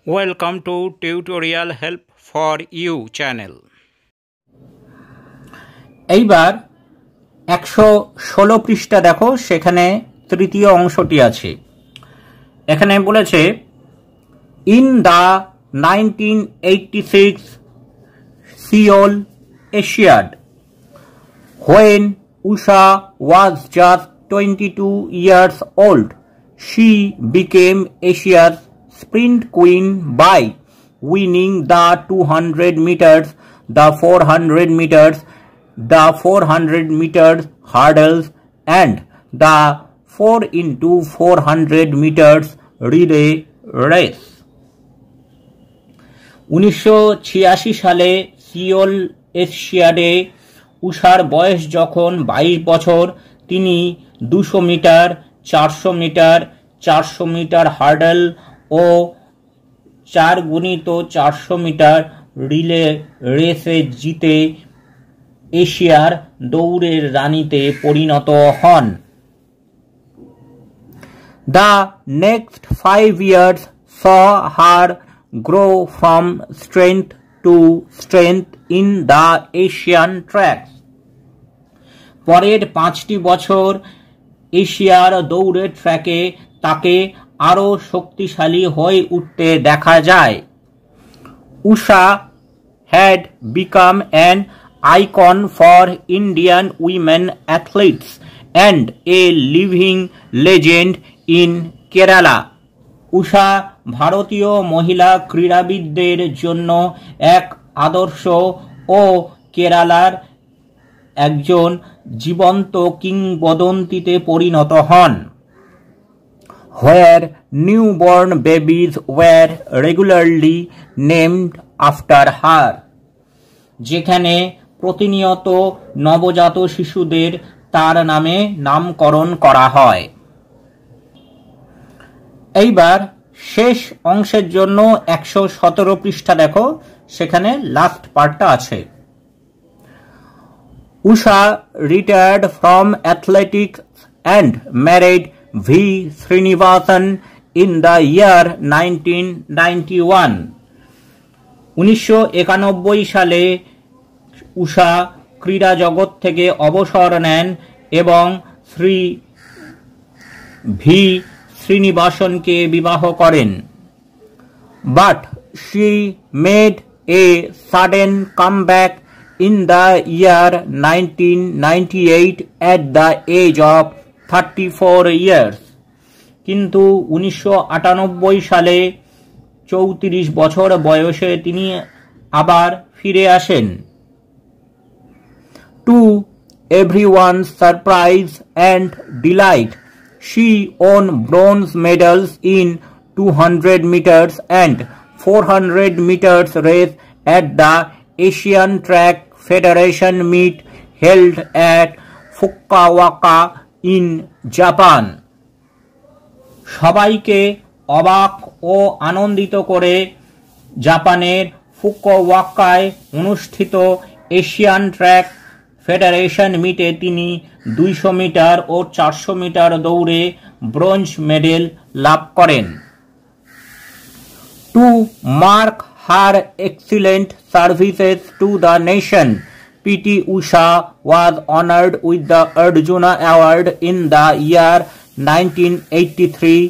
Welcome to Tutorial Help for You channel. এইবার 116 পৃষ্ঠা দেখো, সেখানে তৃতীয় অংশটি আছে। এখানে বলেছে in the 1986 Seoul Olympiad, when Usha was just 22 years old, she became Asia's sprint queen by winning the 200 meters, the 400 meters, the 400 meters hurdles and the 4x400 meters relay race. 1986 সালে সিওল এশিয়াডে উষার বয়স যখন 22 বছর, তিনি 200 metre, 400 metre, 400 metre hurdle ও 4x400 metre relay রেসে জিতে এশিয়ার দৌড়ের রানীতে পরিণত হন। The next 5 years saw her grow from strength to strength in the Asian tracks. পরের 5টি বছর এশিয়ার দৌড়ের ট্র্যাকে তাকে আরো শক্তিশালী হয়ে উঠতে দেখা যায়। Usha had become an icon for Indian women athletes and a living legend in Kerala. উষা ভারতীয় মহিলা ক্রীড়াবিদদের জন্য এক আদর্শ ও কেরালার একজন জীবন্ত কিংবদন্তিতে পরিণত হন। Where newborn babies were regularly named after her, যেখানে প্রতিনিয়ত নবজাত শিশুদের তার নামে নামকরণ করা হয়। এইবার শেষ অংশের জন্য 117 পৃষ্ঠা দেখো, সেখানে লাস্ট পার্টটা আছে। Usha retired from athletics and married V. Srinivasan in the year 1991. 1991 সালে উষা ক্রীড়া জগৎ থেকে অবসর নেন এবং শ্রী ভি শ্রীনিবাসনকে বিবাহ করেন। But she made a sudden comeback in the year 1998 at the age of 34 years. কিন্তু 1998 সালে 34 বছর বয়সে তিনি আবার ফিরে আসেন। To everyone's surprise and delight, she won bronze medals in 200 meters and 400 meters race at the Asian Track Federation meet held at Fukuoka in Japan. সবাইকে অবাক ও আনন্দিত করে জাপানের ফুকুওকায় অনুষ্ঠিত এশিয়ান ট্র্যাক ফেডারেশন মিটে তিনি 200 মিটার ও 400 মিটার দৌড়ে ব্রোঞ্জ মেডেল লাভ করেন। To mark her excellent services to the nation, P.T. Usha was honored with the Arjuna Award in the year 1983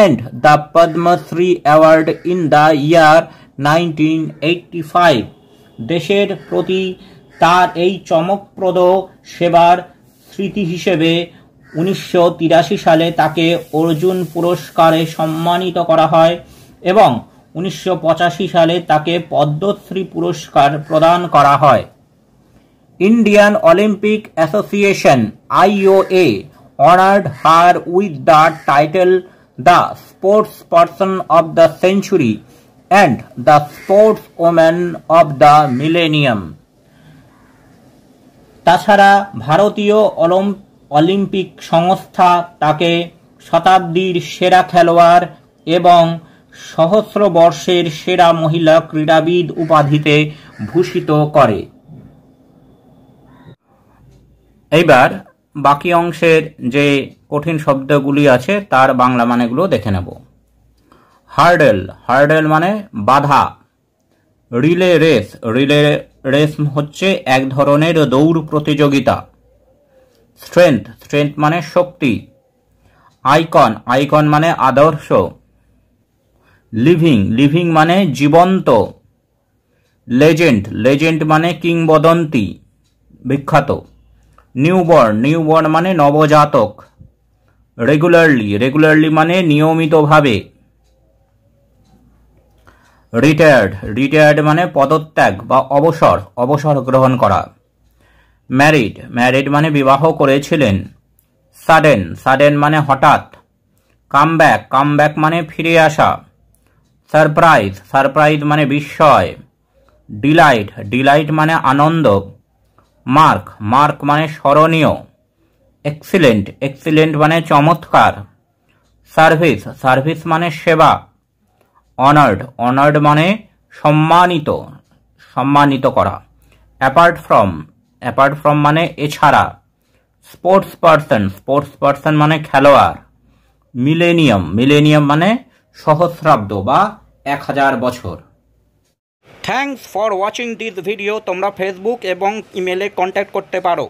and the Padma Shri Award in the year 1985. দেশের প্রতি তার এই চমকপ্রদ সেবার স্মৃতি হিসেবে 1983 সালে তাকে অর্জুন পুরস্কারে সম্মানিত করা হয় এবং 1985 সালে তাকে পদ্মশ্রী পুরস্কার প্রদান করা হয়। Indian Olympic Association (IOA) honored her with the title the Sportsperson of the Century and the Sportswoman of the Millennium. তাছাড়া ভারতীয় অলিম্পিক সংস্থা তাকে শতাব্দীর সেরা খেলোয়াড় এবং সহস্র বর্ষের সেরা মহিলা ক্রীড়াবিদ উপাধিতে ভূষিত করে। এইবার বাকি অংশের যে কঠিন শব্দগুলি আছে তার বাংলা মানেগুলো দেখে নেব। হার্ডেল, হার্ডেল মানে বাধা। রিলে রেস, রিলে রেস হচ্ছে এক ধরনের দৌড় প্রতিযোগিতা। স্ট্রেংথ, স্ট্রেংথ মানে শক্তি। আইকন, আইকন মানে আদর্শ। লিভিং, লিভিং মানে জীবন্ত। লেজেন্ড, লেজেন্ড মানে কিংবদন্তি, বিখ্যাত। নিউবর্ন, নিউবর্ন মানে নবজাতক। রেগুলারলি, রেগুলারলি মানে নিয়মিতভাবে। রিটায়ার্ড, রিটায়ার্ড মানে পদত্যাগ বা অবসর, অবসর গ্রহণ করা। ম্যারিড, ম্যারিড মানে বিবাহ করেছিলেন। সাডেন, সাডেন মানে হঠাৎ। কামব্যাক, কামব্যাক মানে ফিরে আসা। সারপ্রাইজ, সারপ্রাইজ মানে বিস্ময়। ডিলাইট, ডিলাইট মানে আনন্দ। মার্ক, মার্ক মানে স্মরণীয়। এক্সিলেন্ট, এক্সিলেন্ট মানে চমৎকার। সার্ভিস, সার্ভিস মানে সেবা। অনার্ড, অনার্ড মানে সম্মানিত, সম্মানিত করা। অ্যাপার্ট ফ্রম, অ্যাপার্ট ফ্রম মানে এছাড়া। স্পোর্টস পার্সন, স্পোর্টস পার্সন মানে খেলোয়াড়। মিলেনিয়াম, মিলেনিয়াম মানে সহস্রাব্দ বা 1000 বছর। Thanks for watching this video. তোমরা ফেসবুক এবং ইমেলে কন্ট্যাক্ট করতে পারো।